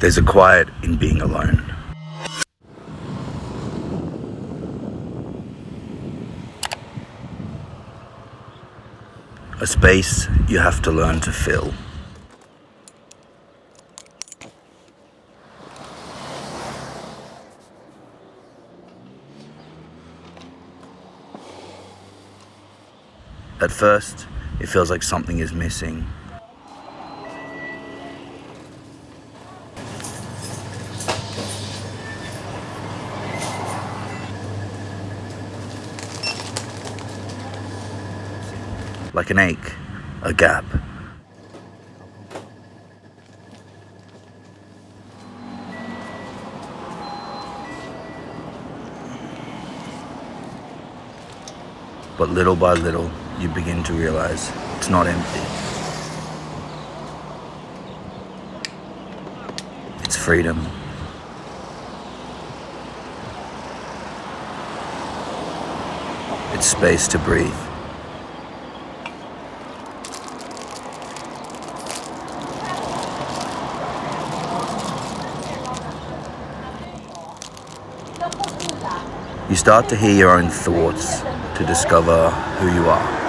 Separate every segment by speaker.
Speaker 1: There's a quiet in being alone. A space you have to learn to fill. At first, it feels like something is missing. Like an ache, a gap. But little by little, you begin to realize it's not empty. It's freedom. It's space to breathe. You start to hear your own thoughts to discover who you are.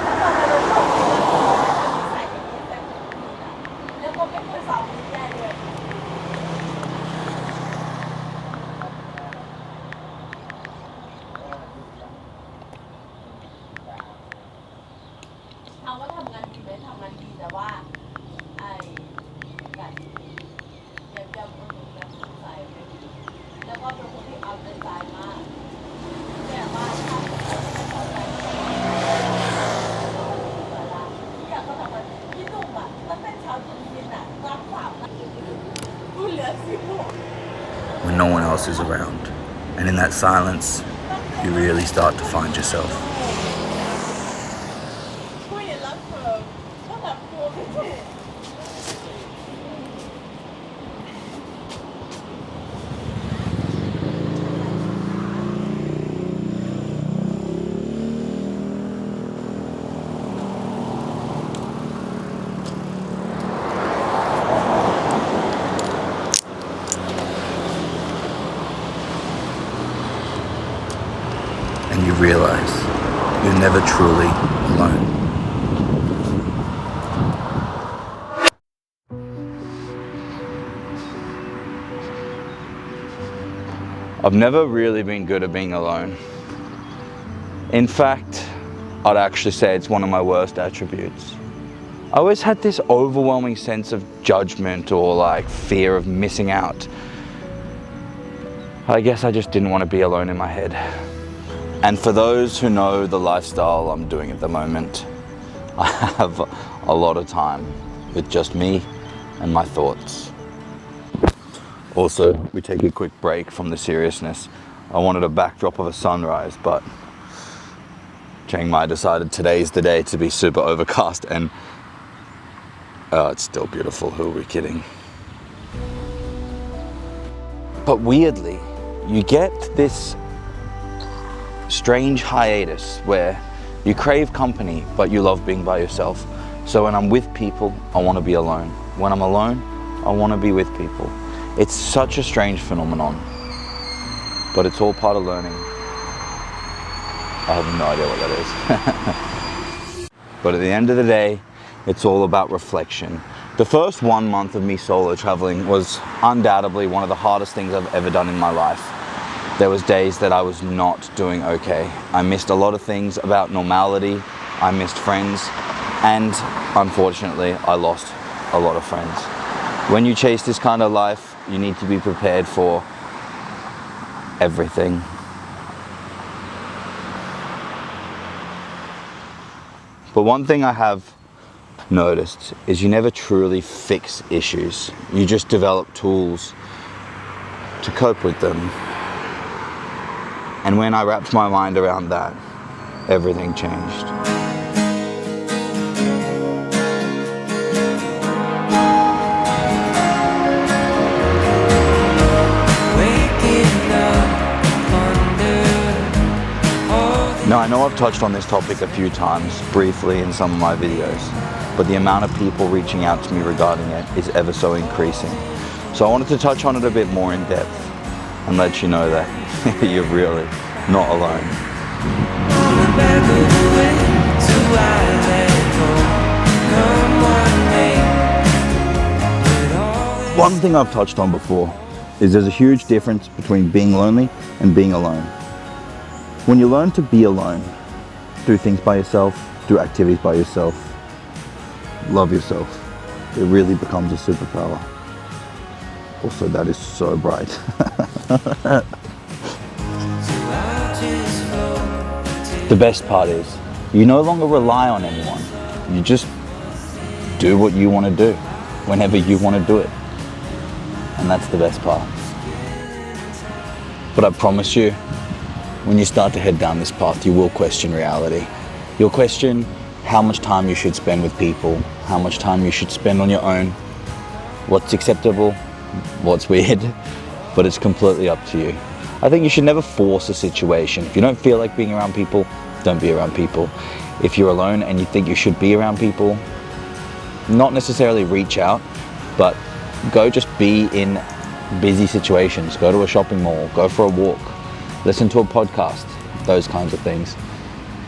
Speaker 1: When no one else is around, and in that silence, you really start to find yourself. And you realize you're never truly alone. I've never really been good at being alone. In fact, I'd actually say it's one of my worst attributes. I always had this overwhelming sense of judgment or like fear of missing out. I guess I just didn't want to be alone in my head. And for those who know the lifestyle I'm doing at the moment, I have a lot of time with just me and my thoughts. Also, we take a quick break from the seriousness. I wanted a backdrop of a sunrise, but Chiang Mai decided today's the day to be super overcast, and it's still beautiful, who are we kidding? But weirdly, you get this strange hiatus where you crave company, but you love being by yourself. So when I'm with people, I want to be alone. When I'm alone, I want to be with people. It's such a strange phenomenon, but it's all part of learning. I have no idea what that is. But at the end of the day, it's all about reflection. The first 1 month of me solo traveling was undoubtedly one of the hardest things I've ever done in my life. There was days that I was not doing okay. I missed a lot of things about normality. I missed friends, and unfortunately, I lost a lot of friends. When you chase this kind of life, you need to be prepared for everything. But one thing I have noticed is you never truly fix issues. You just develop tools to cope with them. And when I wrapped my mind around that, everything changed. Now, I know I've touched on this topic a few times, briefly in some of my videos, but the amount of people reaching out to me regarding it is ever so increasing. So I wanted to touch on it a bit more in depth and let you know that you're really not alone. One thing I've touched on before is there's a huge difference between being lonely and being alone. When you learn to be alone, do things by yourself, do activities by yourself, love yourself, it really becomes a superpower. Also, that is so bright. The best part is, you no longer rely on anyone. You just do what you want to do, whenever you want to do it. And that's the best part. But I promise you, when you start to head down this path, you will question reality. You'll question how much time you should spend with people, how much time you should spend on your own, what's acceptable, what's weird, but it's completely up to you. I think you should never force a situation. If you don't feel like being around people, don't be around people. If you're alone and you think you should be around people, not necessarily reach out, but go just be in busy situations. Go to a shopping mall, go for a walk, listen to a podcast, those kinds of things.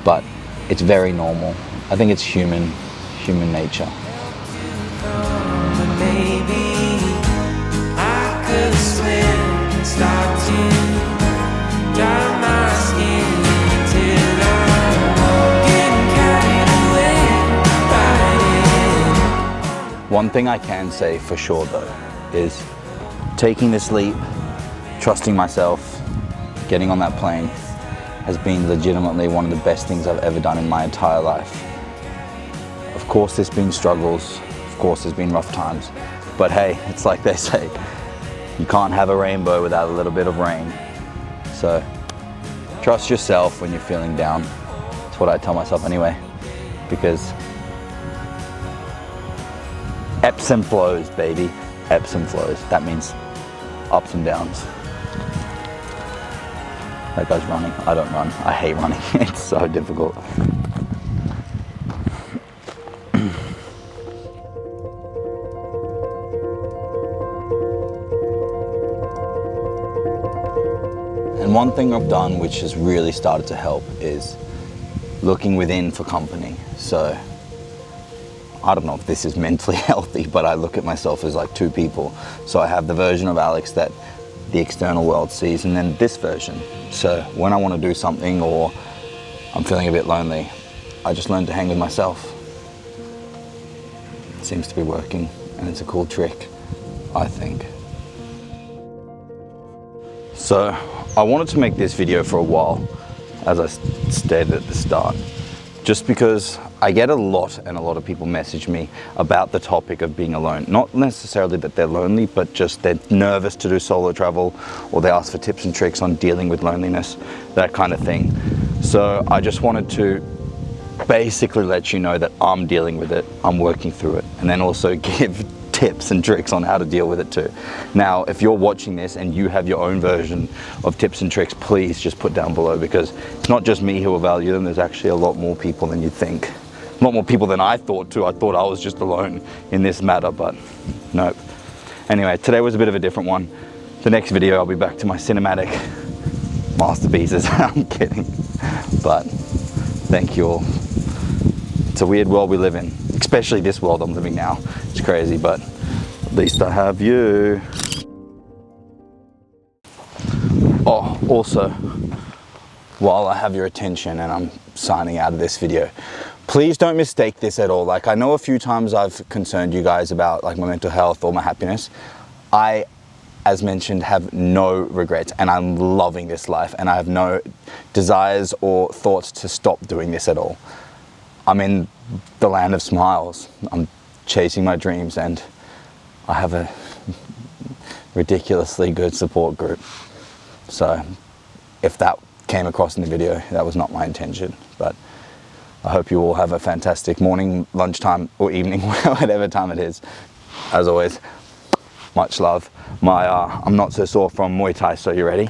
Speaker 1: But it's very normal. I think it's human nature. One thing I can say for sure though is taking this leap, trusting myself, getting on that plane has been legitimately one of the best things I've ever done in my entire life. Of course there's been struggles, of course there's been rough times, but hey, it's like they say, you can't have a rainbow without a little bit of rain. So trust yourself when you're feeling down. That's what I tell myself anyway, because ebbs and flows, baby. Ebbs and flows. That means ups and downs. That guy's running. I don't run. I hate running. It's so difficult. And one thing I've done which has really started to help is looking within for company. So I don't know if this is mentally healthy, but I look at myself as like two people. So I have the version of Alex that the external world sees, and then this version. So when I want to do something or I'm feeling a bit lonely, I just learn to hang with myself. It seems to be working, and it's a cool trick, I think. So I wanted to make this video for a while, as I stated at the start, just because I get a lot of people message me about the topic of being alone. Not necessarily that they're lonely, but just they're nervous to do solo travel, or they ask for tips and tricks on dealing with loneliness, that kind of thing. So I just wanted to basically let you know that I'm dealing with it, I'm working through it, and then also give tips and tricks on how to deal with it too. Now, if you're watching this and you have your own version of tips and tricks, please just put down below, because it's not just me who will value them. There's actually a lot more people than you think. A lot more people than I thought too. I thought I was just alone in this matter, but nope. Anyway, today was a bit of a different one. The next video, I'll be back to my cinematic masterpieces. I'm kidding. But thank you all. It's a weird world we live in, especially this world I'm living now. It's crazy, but at least I have you. Oh, also, while I have your attention and I'm signing out of this video, please don't mistake this at all. Like, I know a few times I've concerned you guys about like my mental health or my happiness. I, as mentioned, have no regrets, and I'm loving this life, and I have no desires or thoughts to stop doing this at all. I'm in the land of smiles. I'm chasing my dreams, and I have a ridiculously good support group. So if that came across in the video, that was not my intention, but I hope you all have a fantastic morning, lunchtime, or evening, whatever time it is. As always, much love. I'm not so sore from Muay Thai, so you ready?